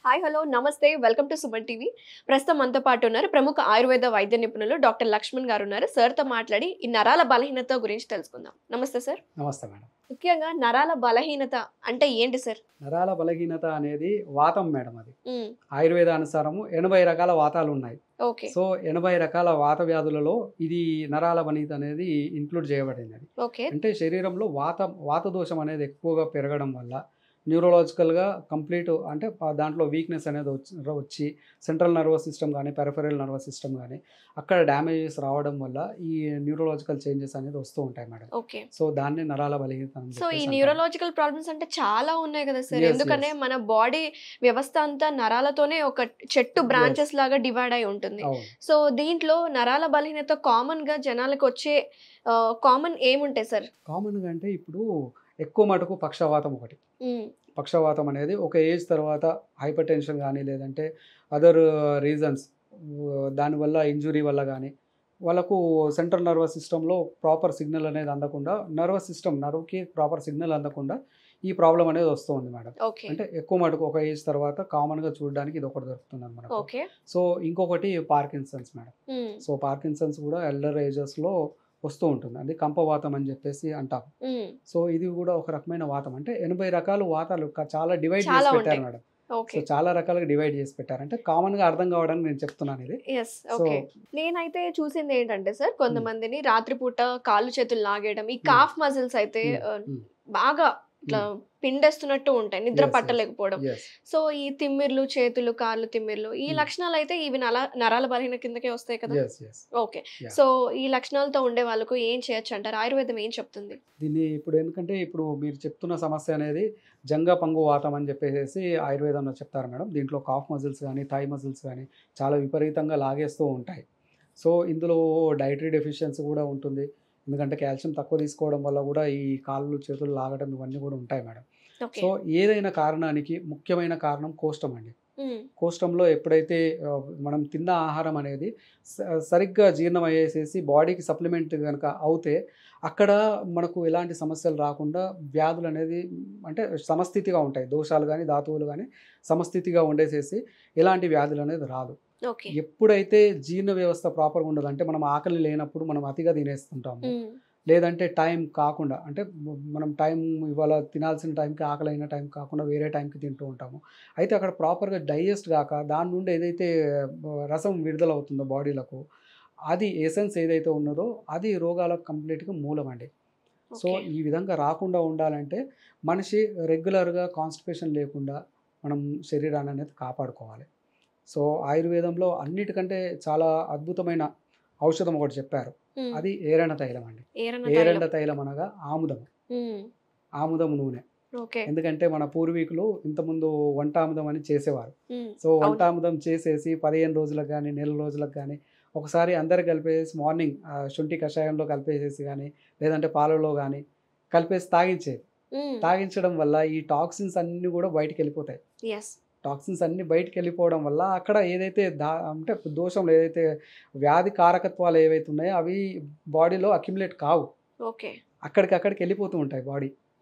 Hi hello నమస్తే welcome to Suman TV. ప్రస్తుతం మనతో పాటు ఉన్నారు ప్రముఖ ఆయుర్వేద వైద్య నిపుణులు డాక్టర్ లక్ష్మణ్ గారు ఉన్నారు. సార్తో మాట్లాడి ఈ నరాల బలహీనత గురించి తెలుసుకుందాం. నమస్తే సార్. నమస్తే మేడం. ముఖ్యంగా నరాల బలహీనత అంటే ఏంటి సార్? నరాల బలహీనత అనేది వాతం మేడం. అది ఉమ్, ఆయుర్వేదానుసారము 80 రకాల వాతాలు ఉన్నాయి. ఓకే సో 80 రకాల వాత వ్యాధులలో ఇది నరాల బలహీనత అనేది ఇంక్లూడ్ చేయబడింది. అది ఓకే అంటే శరీరంలో వాత దోషం అనేది ఎక్కువగా పెరగడం వల్ల న్యూరలాజికల్గా కంప్లీట్ అంటే దాంట్లో వీక్నెస్ అనేది వచ్చి సెంట్రల్ నర్వస్ సిస్టమ్ కానీ పెరిఫెరల్ నర్వస్ సిస్టమ్ కానీ అక్కడ డ్యామేజెస్ రావడం వల్ల ఈ న్యూరలాజికల్ చేంజెస్ అనేది వస్తూ ఉంటాయి మేడం. ఓకే సో దాన్ని నరాల బలహీనత అని సో ఈ చెప్పేసి అంటారు. న్యూరలాజికల్ ప్రాబ్లమ్స్ అంటే చాలా ఉన్నాయి కదా సార్. Yes, ఎందుకంటే yes. మన బాడీ వ్యవస్థ అంతా నరాలతోనే ఒక చెట్టు బ్రాంచెస్ లాగా డివైడ్ అయి ఉంటుంది. అవును. సో దీంట్లో నరాల బలహీనత కామన్ గా జనాలకు వచ్చే కామన్ ఏముంటాయి సార్? కామన్గా అంటే ఇప్పుడు ఎక్కువ మటుకు పక్షవాతం ఒకటి. ఉమ్, పక్షవాతం అనేది ఒక ఏజ్ తర్వాత హైపర్ టెన్షన్ కానీ లేదంటే అదర్ రీజన్స్ దానివల్ల ఇంజురీ వల్ల కానీ వాళ్ళకు సెంట్రల్ నర్వస్ సిస్టంలో ప్రాపర్ సిగ్నల్ అనేది అందకుండా నర్వ్కి ప్రాపర్ సిగ్నల్ అందకుండా ఈ ప్రాబ్లం అనేది వస్తూ ఉంది మేడం. ఓకే అంటే ఎక్కువ మటుకు ఒక ఏజ్ తర్వాత కామన్గా చూడడానికి ఇది ఒకటి దొరుకుతుంది అనమాట. ఓకే సో ఇంకొకటి పార్కిన్సన్స్ మేడం. ఉమ్, సో పార్కిన్సన్స్ కూడా ఎల్డర్ ఏజెస్లో వస్తూ ఉంటుంది. అది కంపవాతం అని చెప్పేసి అంటాం. ఉమ్, సో ఇది కూడా ఒక రకమైన వాతం. అంటే 80 రకాల వాతాలు చాలా డివైడ్ చాలా చేసి ఉంటాయి. పెట్టారు మేడం. ఓకే సో చాలా రకాలుగా డివైడ్ చేసి పెట్టారు. అంటే కామన్ గా అర్థం కావడానికి నేను చెప్తున్నాను ఇది. Yes so okay. నేనైతే చూసింది ఏంటంటే సార్, కొంతమందిని రాత్రిపూట కాళ్ళు చేతులు లాగేయడం, ఈ కాఫ్ మజిల్స్ అయితే బాగా ఇట్లా పిండేస్తున్నట్టు ఉంటాయి, నిద్ర పట్టలేకపోవడం. సో ఈ తిమ్మిర్లు, చేతులు కాళ్ళు తిమ్మిర్లు, ఈ లక్షణాలు అయితే ఇవి నరాల బలహీన కిందకే వస్తాయి కదా. Okay Yeah. సో ఈ లక్షణాలతో ఉండే వాళ్ళకు ఏం చేయొచ్చు అంటారు? ఆయుర్వేదం ఏం చెప్తుంది? దీన్ని ఇప్పుడు ఎందుకంటే ఇప్పుడు మీరు చెప్తున్న సమస్య అనేది జంగ పంగు వాతం అని చెప్పేసి ఆయుర్వేదంలో చెప్తారు మేడం. దీంట్లో కాఫ్ మజిల్స్ కానీ థై మజిల్స్ కానీ చాలా విపరీతంగా లాగేస్తూ ఉంటాయి. సో ఇందులో డైటరీ డెఫిషియన్సీ కూడా ఉంటుంది. ఎందుకంటే కాల్షియం తక్కువ తీసుకోవడం వల్ల కూడా ఈ కాళ్ళు చేతులు లాగడం ఇవన్నీ కూడా ఉంటాయి మేడం. ఓకే సో ఏదైనా కారణానికి ముఖ్యమైన కారణం కోష్టం అండి. ఉమ్, కోష్టంలో ఎప్పుడైతే మనం తిన్న ఆహారం అనేది సరిగ్గా జీర్ణం అయ్యేసేసి బాడీకి సప్లిమెంట్ కనుక అవుతే అక్కడ మనకు ఎలాంటి సమస్యలు రాకుండా వ్యాధులు అనేది అంటే సమస్థితిగా ఉంటాయి. దోషాలు కానీ ధాతువులు కానీ సమస్థితిగా ఉండేసేసి ఎలాంటి వ్యాధులు అనేది రాదు. ఓకే ఎప్పుడైతే జీర్ణ వ్యవస్థ ప్రాపర్గా ఉండదు అంటే మనం ఆకలి లేనప్పుడు మనం అతిగా తినేస్తుంటాము. ఉమ్, లేదంటే టైం కాకుండా అంటే మనం టైం ఇవాళ తినాల్సిన టైంకి ఆకలి అయిన టైం కాకుండా వేరే టైంకి తింటూ ఉంటాము. అయితే అక్కడ ప్రాపర్గా డైజెస్ట్ కాక దాని నుండి ఏదైతే రసం విడుదల అవుతుందో బాడీలకు అది ఎసెన్స్ ఏదైతే ఉన్నదో అది రోగాలకు కంప్లీట్గా మూలం అండి. సో ఓకే ఈ విధంగా రాకుండా ఉండాలంటే మనిషి రెగ్యులర్గా కాన్స్టిపేషన్ లేకుండా మనం శరీరాన్ని అనేది కాపాడుకోవాలి. సో ఆయుర్వేదంలో అన్నిటికంటే చాలా అద్భుతమైన ఔషధం ఒకటి చెప్పారు. ఉమ్, అది ఏరణ తైలం అండి. ఏరన్న ఏరెండ తైలం. తైలం అనగా ఆముదము. ఉమ్, ఆముదం నూనె. ఓకే ఎందుకంటే మన పూర్వీకులు ఇంతకుముందు వంటాముదం అని చేసేవారు. ఉమ్, సో వంటాముదం చేసేసి 15 రోజులకు కానీ నెల రోజులకు కానీ ఒకసారి అందరు కలిపేసి మార్నింగ్ శుంఠి కషాయంలో కలిపేసేసి కానీ లేదంటే పాలలో కానీ కలిపేసి తాగించేది. ఉమ్, తాగించడం వల్ల ఈ టాక్సిన్స్ అన్నీ కూడా బయటికి వెళ్ళిపోతాయి. ఎస్ టాక్సిన్స్ అన్నీ బయటికి వెళ్ళిపోవడం వల్ల అక్కడ ఏదైతే అంటే దోషంలో ఏదైతే వ్యాధి కారకత్వాలు ఏవైతే ఉన్నాయో అవి బాడీలో అక్యుములేట్ కావు. ఓకే అక్కడికి వెళ్ళిపోతూ ఉంటాయి.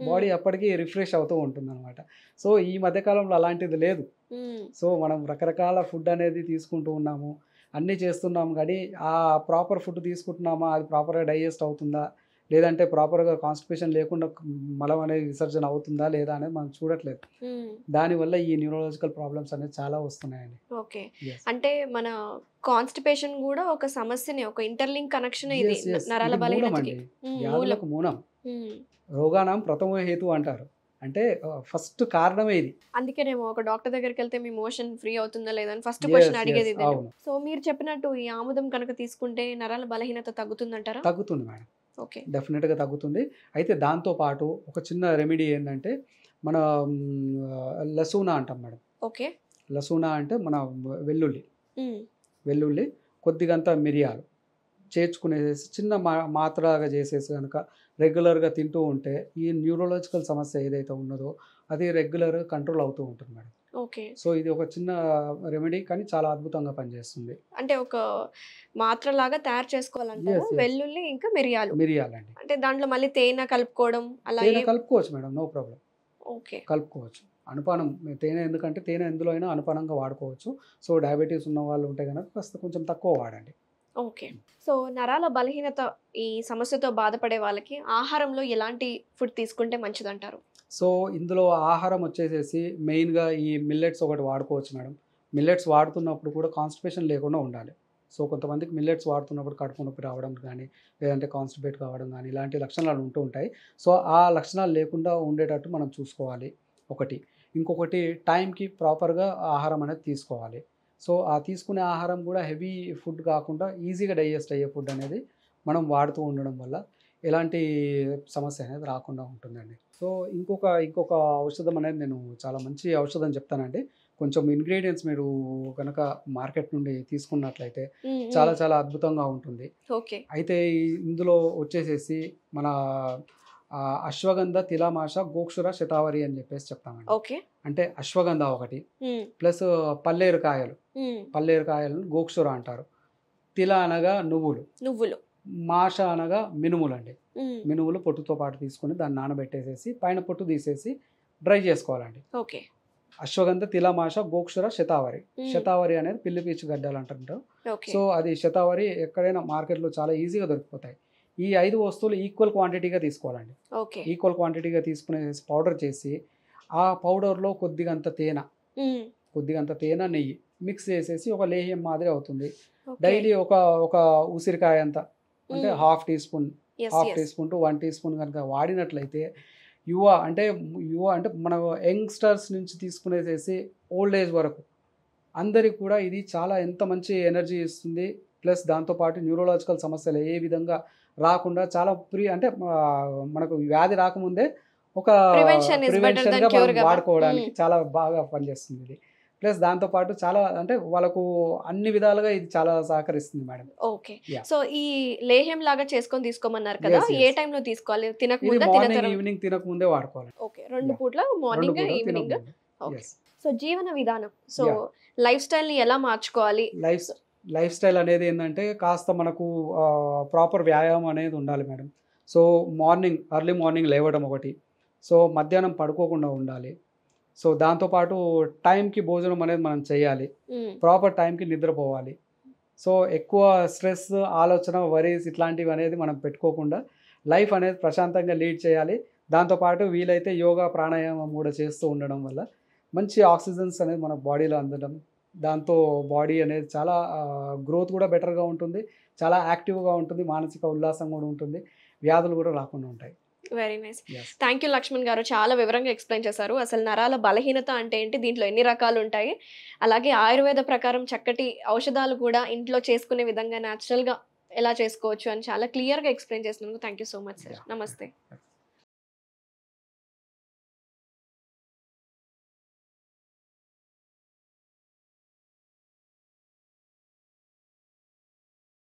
బాడీ అప్పటికి రిఫ్రెష్ అవుతూ ఉంటుంది అనమాట. సో ఈ మధ్యకాలంలో అలాంటిది లేదు. ఉమ్, సో మనం రకరకాల ఫుడ్ అనేది తీసుకుంటూ ఉన్నాము, అన్నీ చేస్తున్నాము, కానీ ఆ ప్రాపర్ ఫుడ్ తీసుకుంటున్నామా, అది ప్రాపర్గా డైజెస్ట్ అవుతుందా, లేదంటే ప్రాపర్గా కాన్స్టిపేషన్ లేకుండా మలం అనేది విసర్జన అవుతుందా లేదా అనేది మనం చూడట్లేదు. ఉమ్, దానివల్ల ఈ న్యూరలాజికల్ ప్రాబ్లమ్స్ అనేది చాలా వస్తున్నాయండి. ఓకే. Yes. అంటే మన కాన్స్టిపేషన్ కూడా ఒక సమస్యనే, ఒక ఇంటర్లింక్ కనెక్షన్ ఇది Yes, yes. నరాల ఇది మూలం బలహీనతకి. అండి. మూలం. వ్యాధులకు మూలం. ఉమ్, రోగానాం ప్రథమ హేతు అంటారు. అంటే ఫస్ట్ కారణమే ఇది. అందుకేనేమో ఒక డాక్టర్ దగ్గరికి వెళ్తే మీ మోషన్ ఫ్రీ అవుతుందా లేదా అని ఫస్ట్ Yes, క్వశ్చన్ yes, అడిగేది ఇదే. అవును. సో మీరు చెప్పినట్టు ఈ ఆముదం కనుక తీసుకుంటే నరాల బలహీనత తగ్గుతుందంటారా? తగ్గుతుంది మేడం. ఓకే డెఫినెట్గా తగ్గుతుంది. అయితే దాంతోపాటు ఒక చిన్న రెమెడీ ఏంటంటే మన లసూనా అంటాం మేడం. ఓకే లసూనా అంటే మన వెల్లుల్లి. ఉమ్, వెల్లుల్లి కొద్దిగంత మిరియాలు చేర్చుకునేసి చిన్న మాత్రగా చేసేసి కనుక రెగ్యులర్గా తింటూ ఉంటే ఈ న్యూరలాజికల్ సమస్య ఏదైతే ఉన్నదో అది రెగ్యులర్గా కంట్రోల్ అవుతూ ఉంటుంది మేడం. ఓకే సో ఇది ఒక చిన్న రెమెడీ కానీ చాలా అద్భుతంగా పనిచేస్తుంది. అంటే ఒక మాత్ర లాగా తయారు చేసుకోవాలంటారా? Yes, yes. వెల్లుల్లి ఇంకా మిరియాలు. మిరియాలండి. అంటే దాంట్లో మళ్ళీ తేనె కలుపుకోవడం అలా తేనె కలుపుకోవచ్చు మేడం, నో ప్రాబ్లం, ఓకే కలుపుకోవచ్చు. అనుపానం తేనె, ఎందుకంటే తేనె ఎందులో అయినా అనుపానంగా వాడుకోవచ్చు. సో డయాబెటీస్ ఉన్న వాళ్ళు ఉంటే కనుక కాస్త కొంచెం తక్కువ వాడండి. ఓకే. సో నరాల బలహీనత ఈ సమస్యతో బాధపడే వాళ్ళకి ఆహారంలో ఎలాంటి ఫుడ్ తీసుకుంటే మంచిదంటారు? సో ఇందులో ఆహారం వచ్చేసేసి మెయిన్గా ఈ మిల్లెట్స్ ఒకటి వాడుకోవచ్చు మేడం. మిల్లెట్స్ వాడుతున్నప్పుడు కూడా కాన్స్టిపేషన్ లేకుండా ఉండాలి. సో కొంతమందికి మిల్లెట్స్ వాడుతున్నప్పుడు కడుపు నొప్పి రావడం కానీ, లేదంటే కాన్స్టిపేట్ కావడం కానీ ఇలాంటి లక్షణాలు ఉంటూ ఉంటాయి. సో ఆ లక్షణాలు లేకుండా ఉండేటట్టు మనం చూసుకోవాలి ఒకటి. ఇంకొకటి టైంకి ప్రాపర్గా ఆహారం అనేది తీసుకోవాలి. సో ఆ తీసుకునే ఆహారం కూడా హెవీ ఫుడ్ కాకుండా ఈజీగా డైజెస్ట్ అయ్యే ఫుడ్ అనేది మనం వాడుతూ ఉండడం వల్ల ఎలాంటి సమస్య అనేది రాకుండా ఉంటుందండి. సో ఇంకొక ఔషధం అనేది నేను చాలా మంచి ఔషధం చెప్తానండి. కొంచెం ఇంగ్రీడియంట్స్ మీరు కనుక మార్కెట్ నుండి తీసుకున్నట్లయితే చాలా చాలా అద్భుతంగా ఉంటుంది. ఓకే. అయితే ఇందులో వచ్చేసేసి మన అశ్వగంధ, తిలామాష, గోక్షుర, శతావరి అని చెప్పేసి చెప్తామండి. ఓకే. అంటే అశ్వగంధ ఒకటి, ప్లస్ పల్లేరుకాయలను గోక్షుర అంటారు. తిల అనగా నువ్వులు, మాష అనగా మినుములండి. మినుములు పొట్టుతో పాటు తీసుకొని దాన్ని నానబెట్టేసేసి పైన పొట్టు తీసేసి డ్రై చేసుకోవాలండి. ఓకే. అశ్వగంధ, తిలామాష, గోక్షుర, శతావరి అనేది పిల్లి పీచు గడ్డలు అంటుంటారు. సో అది శతావరి ఎక్కడైనా మార్కెట్లో చాలా ఈజీగా దొరికిపోతాయి. ఈ 5 వస్తువులు ఈక్వల్ క్వాంటిటీగా తీసుకోవాలండి. ఈక్వల్ క్వాంటిటీగా తీసుకునేసి పౌడర్ చేసి ఆ పౌడర్లో కొద్దిగంత తేనె, నెయ్యి మిక్స్ చేసేసి ఒక లేహ్యం మాదిరి అవుతుంది. డైలీ ఒక ఉసిరికాయ అంత, అంటే half teaspoon to 1 teaspoon కనుక వాడినట్లయితే యువ అంటే మన యంగ్స్టర్స్ నుంచి తీసుకునేసేసి ఓల్డ్ ఏజ్ వరకు అందరికి కూడా ఇది చాలా ఎంత మంచి ఎనర్జీ ఇస్తుంది. ప్లస్ దాంతోపాటు న్యూరలాజికల్ సమస్యలు ఏ విధంగా రాకుండా చాలా అంటే మనకు వ్యాధి రాకముందే ఒక ప్రివెన్షన్గా మనం వాడుకోవడానికి చాలా బాగా పనిచేస్తుంది ఇది. ప్లస్ దాంతోపాటు చాలా అంటే వాళ్ళకు అన్ని విధాలుగా ఇది చాలా సహకరిస్తుంది మేడం. ఓకే. సో ఈ లేహ్యం లాగా చేసుకొని తీసుకోమన్నారు కదా, ఏ టైంలో తీసుకోవాలి? తినకముందే, ఈవినింగ్ తినకముందే వాడుకోవాలి. ఓకే. 2 పూట్ల, మార్నింగ్, ఈవినింగ్. ఓకే. సో జీవన విధానం, సో లైఫ్ స్టైల్ ని ఎలా మార్చుకోవాలి? లైఫ్ స్టైల్ అనేది ఏంటంటే కాస్త మనకు ప్రాపర్ వ్యాయామం అనేది ఉండాలి మేడం. సో ఎర్లీ మార్నింగ్ లేవడం ఒకటి. సో మధ్యాహ్నం పడుకోకుండా ఉండాలి. సో దాంతోపాటు టైంకి భోజనం అనేది మనం చేయాలి. ప్రాపర్ టైంకి నిద్రపోవాలి. సో ఎక్కువ స్ట్రెస్, ఆలోచన, వరీస్ ఇట్లాంటివి అనేది మనం పెట్టుకోకుండా లైఫ్ అనేది ప్రశాంతంగా లీడ్ చేయాలి. దాంతోపాటు వీలైతే యోగా, ప్రాణాయామం కూడా చేస్తూ ఉండడం వల్ల మంచి ఆక్సిజన్స్ అనేది మన బాడీలో అందడం, దాంతో బాడీ అనేది చాలా గ్రోత్ కూడా బెటర్గా ఉంటుంది, చాలా యాక్టివ్గా ఉంటుంది, మానసిక ఉల్లాసం కూడా ఉంటుంది, వ్యాధులు కూడా రాకుండా ఉంటాయి. Very nice. Thank you Laxman గారు, చాలా వివరంగా ఎక్స్ప్లెయిన్ చేశారు. అసలు నరాల బలహీనత అంటే ఏంటి, దీంట్లో ఎన్ని రకాలు ఉంటాయి, అలాగే ఆయుర్వేద ప్రకారం చక్కటి ఔషధాలు కూడా ఇంట్లో చేసుకునే విధంగా న్యాచురల్గా ఎలా చేసుకోవచ్చు అని చాలా క్లియర్గా ఎక్స్ప్లెయిన్ చేసినందుకు thank you so much sir. నమస్తే.